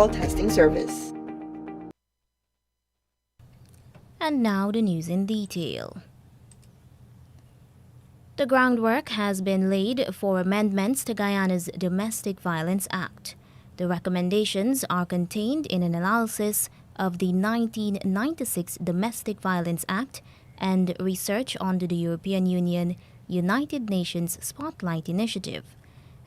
testing service. And now the news in detail. The groundwork has been laid for amendments to Guyana's Domestic Violence Act. The recommendations are contained in an analysis of the 1996 Domestic Violence Act and research under the European Union United Nations Spotlight Initiative.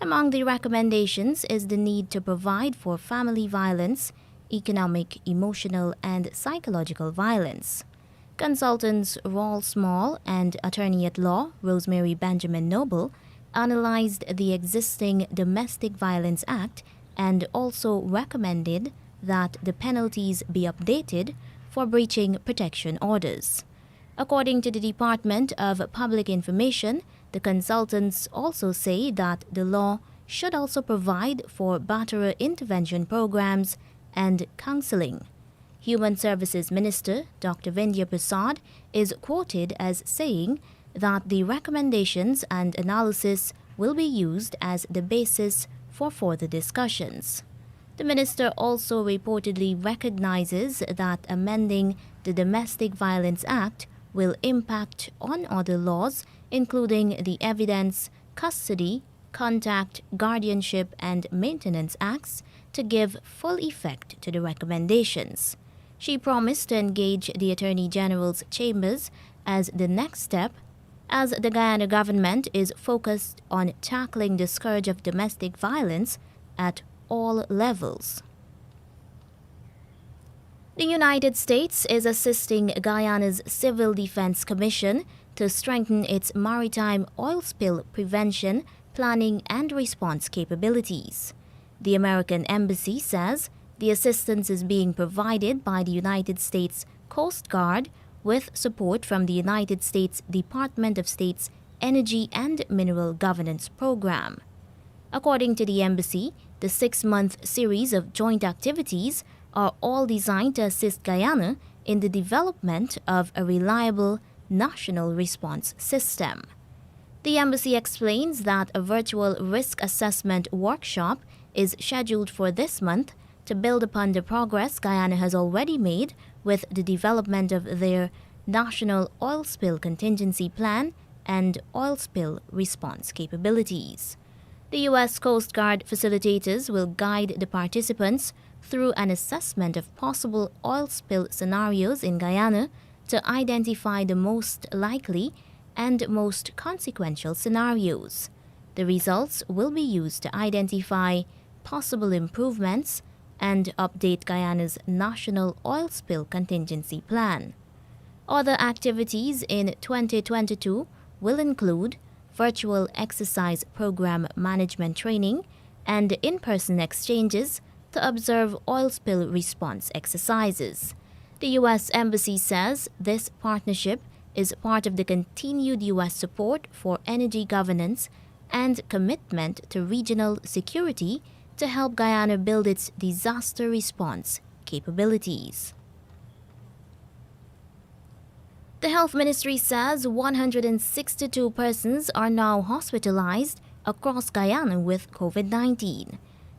Among the recommendations is the need to provide for family violence, economic, emotional, and psychological violence. Consultants Raul Small and attorney-at-law Rosemary Benjamin Noble analyzed the existing Domestic Violence Act and also recommended that the penalties be updated for breaching protection orders. According to the Department of Public Information, the consultants also say that the law should also provide for batterer intervention programs and counseling. Human Services Minister Dr. Vindhya Prasad is quoted as saying that the recommendations and analysis will be used as the basis for further discussions. The minister also reportedly recognizes that amending the Domestic Violence Act will impact on other laws, including the Evidence, Custody, Contact, Guardianship, and Maintenance Acts, to give full effect to the recommendations. She promised to engage the Attorney General's chambers as the next step, as the Guyana government is focused on tackling the scourge of domestic violence at all levels. The United States is assisting Guyana's Civil Defense Commission to strengthen its maritime oil spill prevention, planning, and response capabilities. The American Embassy says the assistance is being provided by the United States Coast Guard with support from the United States Department of State's Energy and Mineral Governance Program. According to the embassy, the 6-month series of joint activities are all designed to assist Guyana in the development of a reliable national response system. The embassy explains that a virtual risk assessment workshop is scheduled for this month to build upon the progress Guyana has already made with the development of their National Oil Spill Contingency Plan and oil spill response capabilities. The U.S. Coast Guard facilitators will guide the participants through an assessment of possible oil spill scenarios in Guyana to identify the most likely and most consequential scenarios. The results will be used to identify possible improvements and update Guyana's National Oil Spill Contingency Plan. Other activities in 2022 will include virtual exercise program management training and in-person exchanges to observe oil spill response exercises. The U.S. Embassy says this partnership is part of the continued U.S. support for energy governance and commitment to regional security to help Guyana build its disaster response capabilities. The Health Ministry says 162 persons are now hospitalized across Guyana with COVID-19.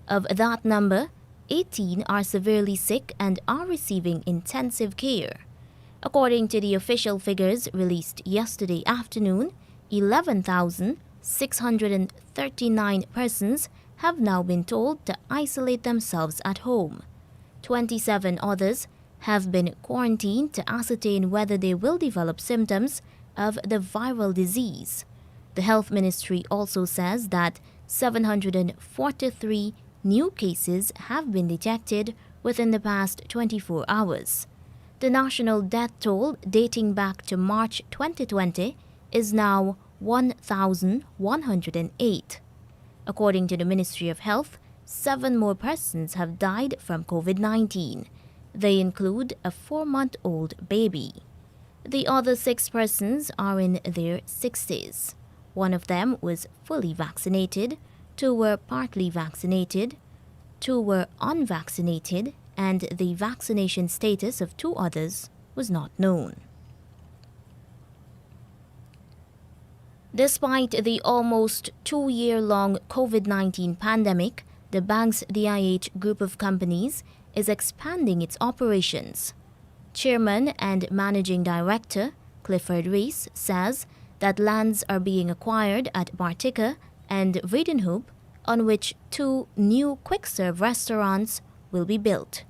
Of that number, 18 are severely sick and are receiving intensive care. According to the official figures released yesterday afternoon, 11,639 persons have now been told to isolate themselves at home. 27 others have been quarantined to ascertain whether they will develop symptoms of the viral disease. The Health Ministry also says that 743 new cases have been detected within the past 24 hours. The national death toll dating back to March 2020 is now 1,108. According to the Ministry of Health, 7 more persons have died from COVID-19. They include a 4-month-old baby. The other 6 persons are in their 60s. One of them was fully vaccinated, 2 were partly vaccinated, 2 were unvaccinated, and the vaccination status of 2 others was not known. Despite the almost 2-year-long COVID-19 pandemic, the bank's DIH group of companies is expanding its operations. Chairman and Managing Director Clifford Rees says that lands are being acquired at Bartica and Vredenhoop, on which 2 new quick-serve restaurants will be built.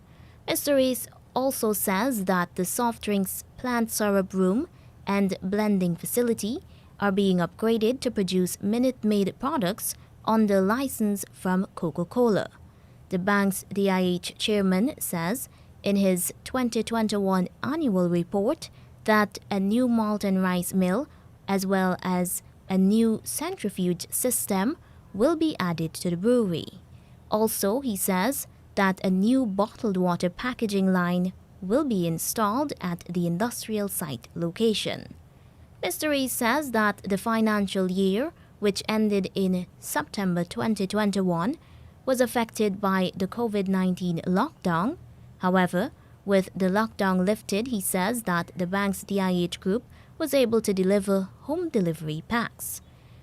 Mr. Rees also says that the soft drinks plant syrup room and blending facility are being upgraded to produce Minute Maid products under license from Coca-Cola. The bank's DIH chairman says in his 2021 annual report that a new malt and rice mill as well as a new centrifuge system will be added to the brewery. Also, he says that a new bottled water packaging line will be installed at the industrial site location. Mr. Rees says that the financial year, which ended in September 2021, was affected by the COVID-19 lockdown. However, with the lockdown lifted, he says that the bank's DIH group was able to deliver home delivery packs.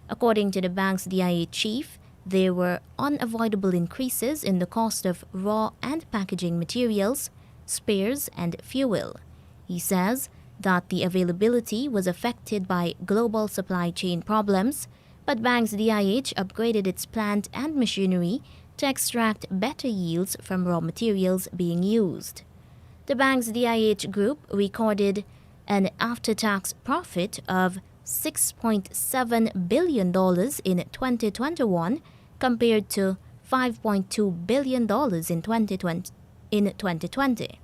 According to the bank's DIH chief, there were unavoidable increases in the cost of raw and packaging materials, spares, and fuel. He says that the availability was affected by global supply chain problems, but bank's DIH upgraded its plant and machinery to extract better yields from raw materials being used. The bank's DIH group recorded an after-tax profit of $6.7 billion in 2021 compared to $5.2 billion in 2020.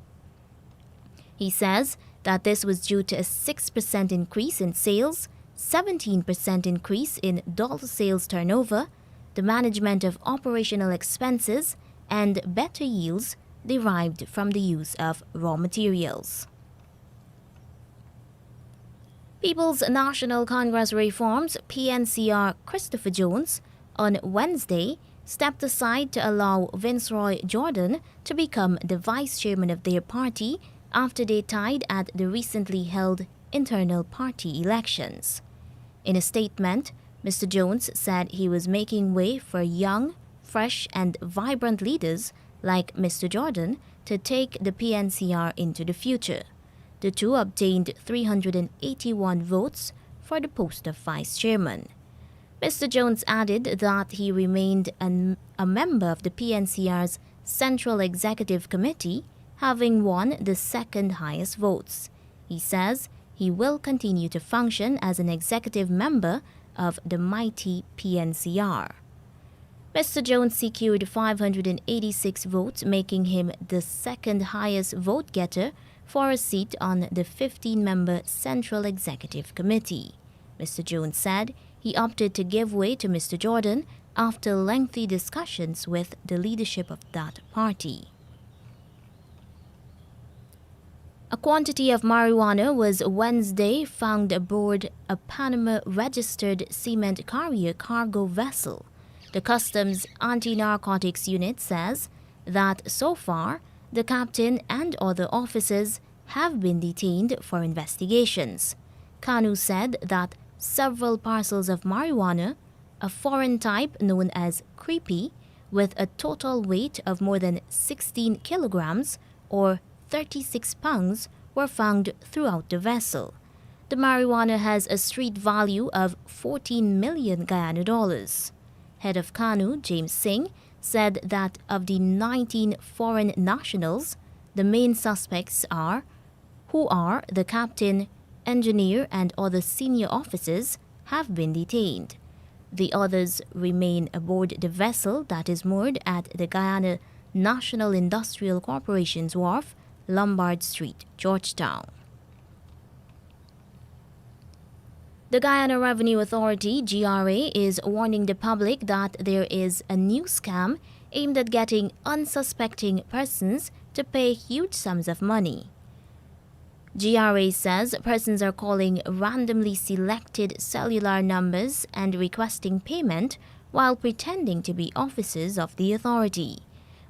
He says that this was due to a 6% increase in sales, 17% increase in dollar sales turnover, the management of operational expenses, and better yields derived from the use of raw materials. People's National Congress Reform's PNCR Christopher Jones on Wednesday stepped aside to allow Viceroy Jordan to become the vice chairman of their party after they tied at the recently held internal party elections. In a statement, Mr. Jones said he was making way for young, fresh, and vibrant leaders like Mr. Jordan to take the PNCR into the future. The two obtained 381 votes for the post of vice chairman. Mr. Jones added that he remained a member of the PNCR's Central Executive Committee, having won the second highest votes. He says he will continue to function as an executive member of the mighty PNCR. Mr. Jones secured 586 votes, making him the second highest vote-getter for a seat on the 15-member Central Executive Committee. Mr. Jones said he opted to give way to Mr. Jordan after lengthy discussions with the leadership of that party. A quantity of marijuana was Wednesday found aboard a Panama-registered cement carrier cargo vessel. The Customs Anti-Narcotics Unit says that so far, the captain and other officers have been detained for investigations. Kanu said that several parcels of marijuana, a foreign type known as creepy, with a total weight of more than 16 kilograms or 36 pounds, were found throughout the vessel. The marijuana has a street value of 14 million Guyana dollars. Head of Kanu, James Singh, said that of the 19 foreign nationals, the main suspects who are the captain, engineer, and other senior officers, have been detained. The others remain aboard the vessel that is moored at the Guyana National Industrial Corporation's wharf, Lombard Street, Georgetown. The Guyana Revenue Authority, GRA, is warning the public that there is a new scam aimed at getting unsuspecting persons to pay huge sums of money. GRA says persons are calling randomly selected cellular numbers and requesting payment while pretending to be officers of the authority.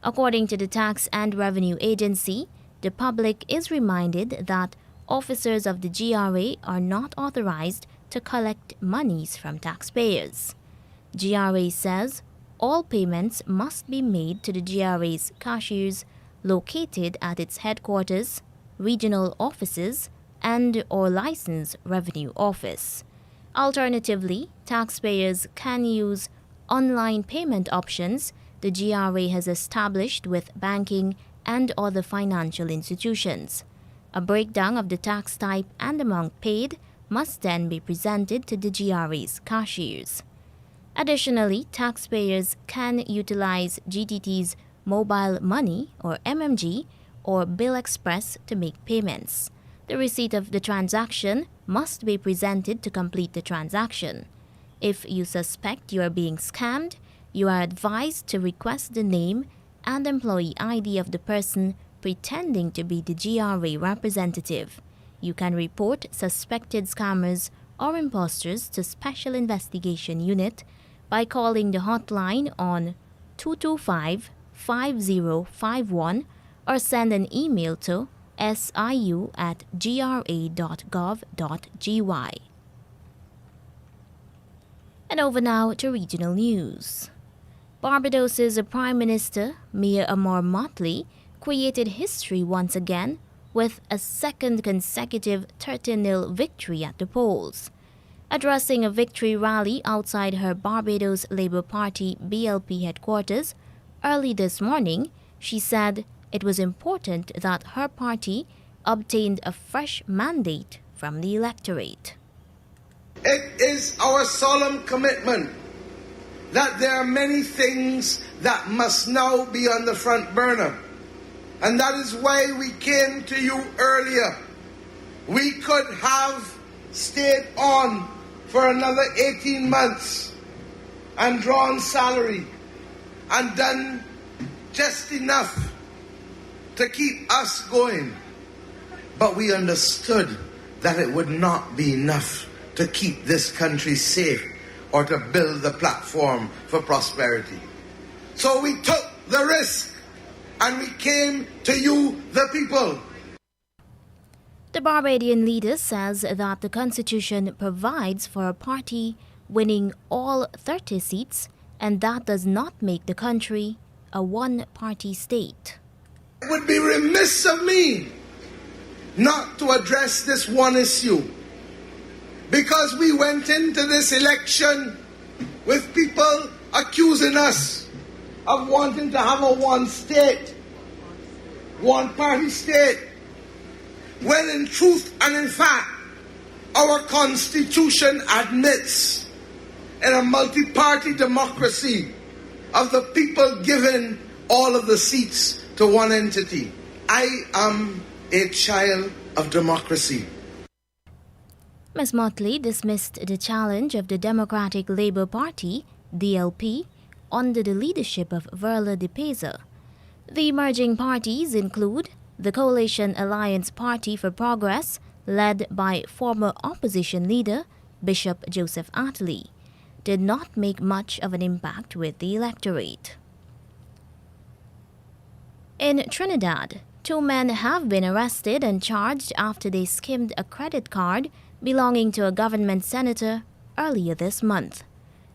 According to the Tax and Revenue Agency, the public is reminded that officers of the GRA are not authorized to collect monies from taxpayers. GRA says all payments must be made to the GRA's cashiers located at its headquarters, regional offices, and/or license revenue office. Alternatively, taxpayers can use online payment options the GRA has established with banking and other financial institutions. A breakdown of the tax type and amount paid must then be presented to the GRA's cashiers. Additionally, taxpayers can utilize GTT's Mobile Money or MMG or Bill Express to make payments. The receipt of the transaction must be presented to complete the transaction. If you suspect you are being scammed, you are advised to request the name and employee ID of the person pretending to be the GRA representative. You can report suspected scammers or imposters to Special Investigation Unit by calling the hotline on 225-5051 or send an email to siu@gra.gov.gy. And over now to regional news. Barbados's Prime Minister, Mia Amor Motley, created history once again with a second consecutive 13-0 victory at the polls. Addressing a victory rally outside her Barbados Labour Party BLP headquarters early this morning, she said it was important that her party obtained a fresh mandate from the electorate. It is our solemn commitment that there are many things that must now be on the front burner. And that is why we came to you earlier. We could have stayed on for another 18 months and drawn salary and done just enough to keep us going. But we understood that it would not be enough to keep this country safe or to build the platform for prosperity. So we took the risk and we came to you, the people. The Barbadian leader says that the Constitution provides for a party winning all 30 seats, and that does not make the country a one-party state. It would be remiss of me not to address this one issue, because we went into this election with people accusing us of wanting to have a one-state, one-party state, when in truth and in fact, our Constitution admits in a multi-party democracy of the people given all of the seats to one entity. I am a child of democracy. Ms. Motley dismissed the challenge of the Democratic Labour Party, DLP, under the leadership of Verla de Peza. The emerging parties include the Coalition Alliance Party for Progress, led by former opposition leader Bishop Joseph Attlee, did not make much of an impact with the electorate. In Trinidad, 2 men have been arrested and charged after they skimmed a credit card belonging to a government senator earlier this month.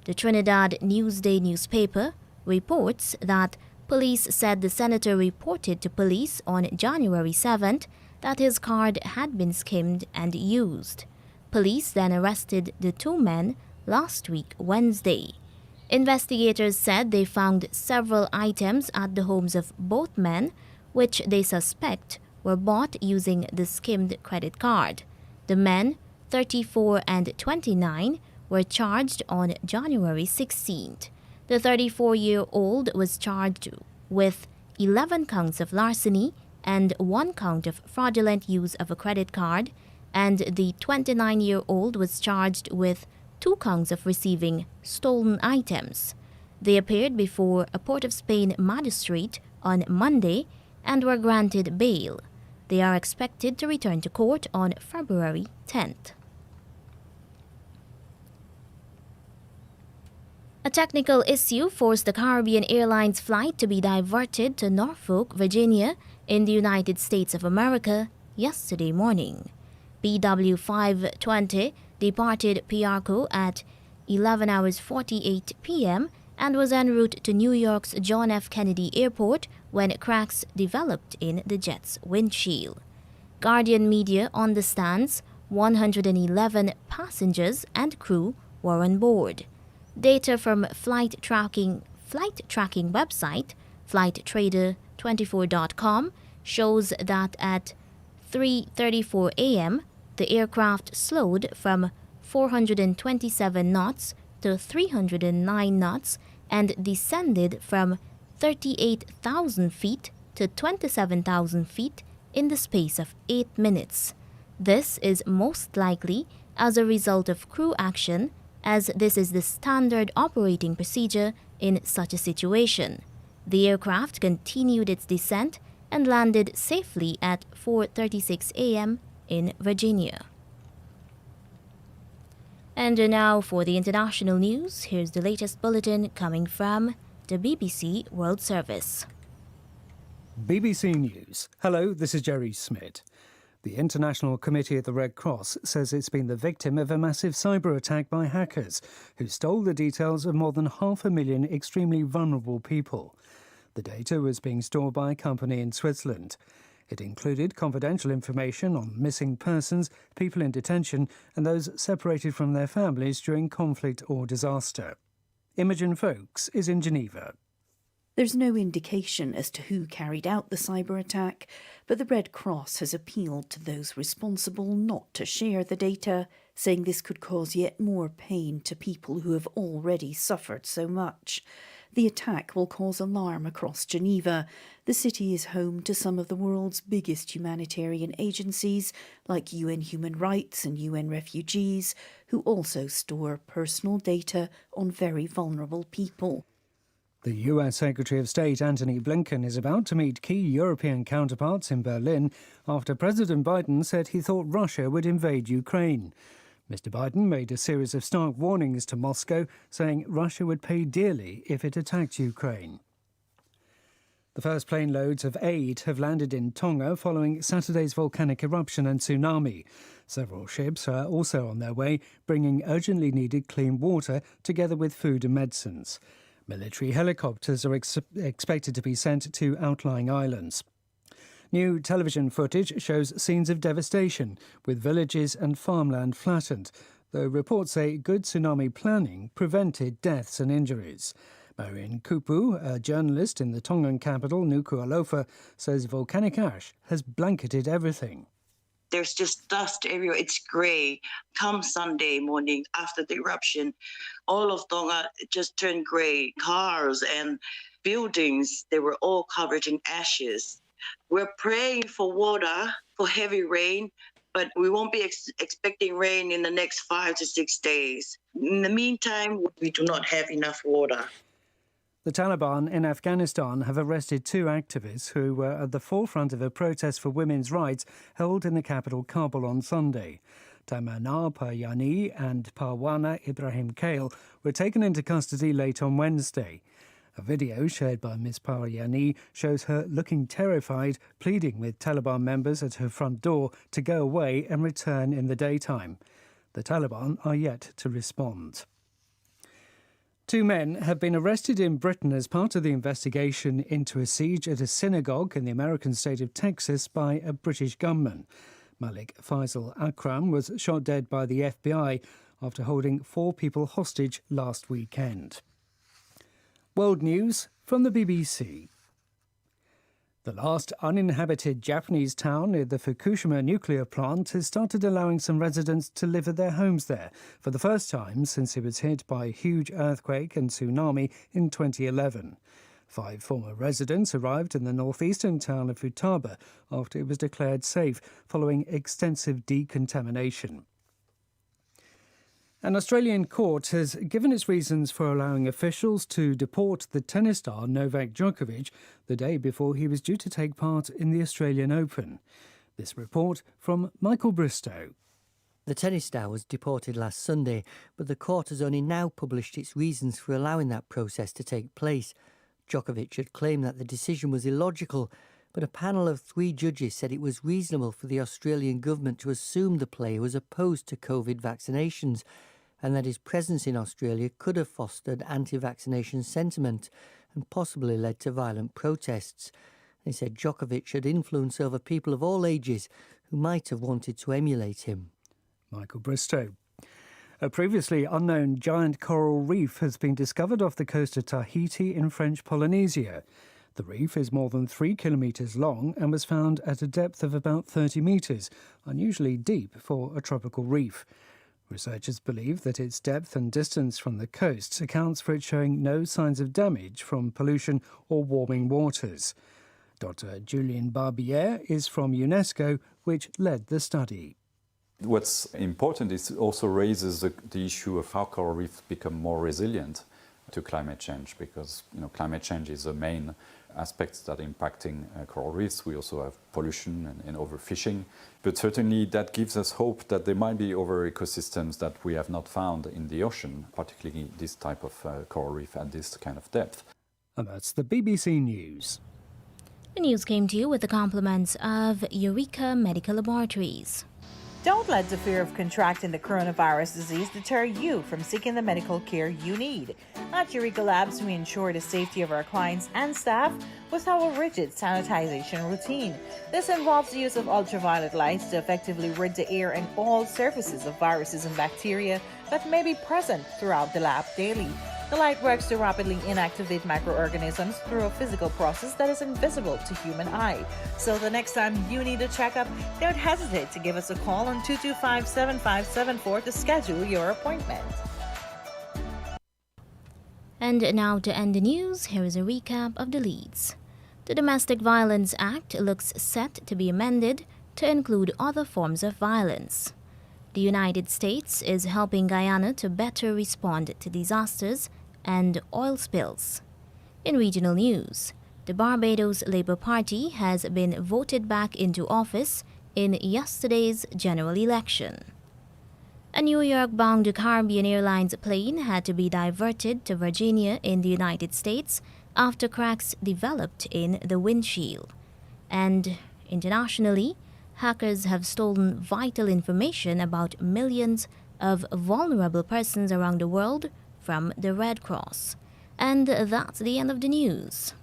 The Trinidad Newsday newspaper reports that police said the senator reported to police on January 7th that his card had been skimmed and used. Police then arrested the 2 men last week, Wednesday. Investigators said they found several items at the homes of both men, which they suspect were bought using the skimmed credit card. The men, 34 and 29, were charged on January 16th. The 34-year-old was charged with 11 counts of larceny and 1 count of fraudulent use of a credit card, and the 29-year-old was charged with 2 counts of receiving stolen items. They appeared before a Port of Spain magistrate on Monday and were granted bail. They are expected to return to court on February 10th. A technical issue forced the Caribbean Airlines flight to be diverted to Norfolk, Virginia, in the United States of America yesterday morning. BW 520 departed Piarco at 11 hours 48 p.m. and was en route to New York's John F. Kennedy Airport when cracks developed in the jet's windshield. Guardian media understands 111 passengers and crew were on board. Data from flight tracking website FlightTrader24.com shows that at 3:34 a.m., the aircraft slowed from 427 knots to 309 knots and descended from 38,000 feet to 27,000 feet in the space of 8 minutes. This is most likely as a result of crew action, as this is the standard operating procedure in such a situation. The aircraft continued its descent and landed safely at 4:36 a.m. in Virginia. And now for the international news, here's the latest bulletin coming from the BBC World Service. BBC News. Hello, this is Jerry Smith. The International Committee at the Red Cross says it's been the victim of a massive cyber attack by hackers who stole the details of more than 500,000 extremely vulnerable people. The data was being stored by a company in Switzerland. It included confidential information on missing persons, people in detention, and those separated from their families during conflict or disaster. Imogen Folks is in Geneva. There's no indication as to who carried out the cyber attack, but the Red Cross has appealed to those responsible not to share the data, saying this could cause yet more pain to people who have already suffered so much. The attack will cause alarm across Geneva. The city is home to some of the world's biggest humanitarian agencies, like UN Human Rights and UN Refugees, who also store personal data on very vulnerable people. The US Secretary of State Antony Blinken is about to meet key European counterparts in Berlin after President Biden said he thought Russia would invade Ukraine. Mr. Biden made a series of stark warnings to Moscow, saying Russia would pay dearly if it attacked Ukraine. The first plane loads of aid have landed in Tonga following Saturday's volcanic eruption and tsunami. Several ships are also on their way, bringing urgently needed clean water together with food and medicines. Military helicopters are expected to be sent to outlying islands. New television footage shows scenes of devastation, with villages and farmland flattened, though reports say good tsunami planning prevented deaths and injuries. Marian Kupu, a journalist in the Tongan capital, Nuku'alofa, says volcanic ash has blanketed everything. There's just dust everywhere. It's grey. Come Sunday morning after the eruption, all of Tonga just turned grey. Cars and buildings, they were all covered in ashes. We're praying for water, for heavy rain, but we won't be expecting rain in the next 5 to 6 days. In the meantime, we do not have enough water. The Taliban in Afghanistan have arrested 2 activists who were at the forefront of a protest for women's rights held in the capital Kabul on Sunday. Tamanna Paryani and Parwana Ibrahim Kale were taken into custody late on Wednesday. A video shared by Ms. Paryani shows her looking terrified, pleading with Taliban members at her front door to go away and return in the daytime. The Taliban are yet to respond. 2 men have been arrested in Britain as part of the investigation into a siege at a synagogue in the American state of Texas by a British gunman. Malik Faisal Akram was shot dead by the FBI after holding 4 people hostage last weekend. World News from the BBC. The last uninhabited Japanese town near the Fukushima nuclear plant has started allowing some residents to live at their homes there for the first time since it was hit by a huge earthquake and tsunami in 2011. 5 former residents arrived in the northeastern town of Futaba after it was declared safe following extensive decontamination. An Australian court has given its reasons for allowing officials to deport the tennis star Novak Djokovic the day before he was due to take part in the Australian Open. This report from Michael Bristow. The tennis star was deported last Sunday, but the court has only now published its reasons for allowing that process to take place. Djokovic had claimed that the decision was illogical, but a panel of 3 judges said it was reasonable for the Australian government to assume the player was opposed to COVID vaccinations. and that his presence in Australia could have fostered anti-vaccination sentiment and possibly led to violent protests. He said Djokovic had influence over people of all ages who might have wanted to emulate him. Michael Bristow. A previously unknown giant coral reef has been discovered off the coast of Tahiti in French Polynesia. The reef is more than 3 kilometres long and was found at a depth of about 30 metres, unusually deep for a tropical reef. Researchers believe that its depth and distance from the coast accounts for it showing no signs of damage from pollution or warming waters. Dr. Julien Barbier is from UNESCO, which led the study. What's important is it also raises the issue of how coral reefs become more resilient to climate change, because climate change is the main aspects that are impacting coral reefs. We also have pollution and overfishing, but certainly that gives us hope that there might be other ecosystems that we have not found in the ocean, particularly this type of coral reef at this kind of depth. And that's the BBC News. The news came to you with the compliments of Eureka Medical Laboratories. Don't let the fear of contracting the coronavirus disease deter you from seeking the medical care you need. At Eureka Labs, we ensure the safety of our clients and staff with our rigid sanitization routine. This involves the use of ultraviolet lights to effectively rid the air and all surfaces of viruses and bacteria that may be present throughout the lab daily. The light works to rapidly inactivate microorganisms through a physical process that is invisible to human eye. So the next time you need a checkup, don't hesitate to give us a call on 225-7574 to schedule your appointment. And now to end the news, here is a recap of the leads. The Domestic Violence Act looks set to be amended to include other forms of violence. The United States is helping Guyana to better respond to disasters and oil spills. In regional news, the Barbados Labour Party has been voted back into office in yesterday's general election. A New York-bound Caribbean Airlines plane had to be diverted to Virginia in the United States after cracks developed in the windshield. And internationally, hackers have stolen vital information about millions of vulnerable persons around the world from the Red Cross. And that's the end of the news.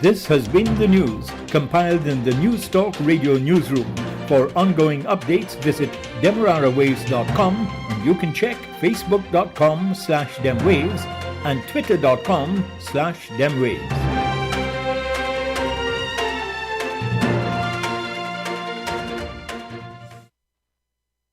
This has been the news, compiled in the News Talk Radio newsroom. For ongoing updates, visit demerarawaves.com, and you can check facebook.com/demwaves and twitter.com/demwaves.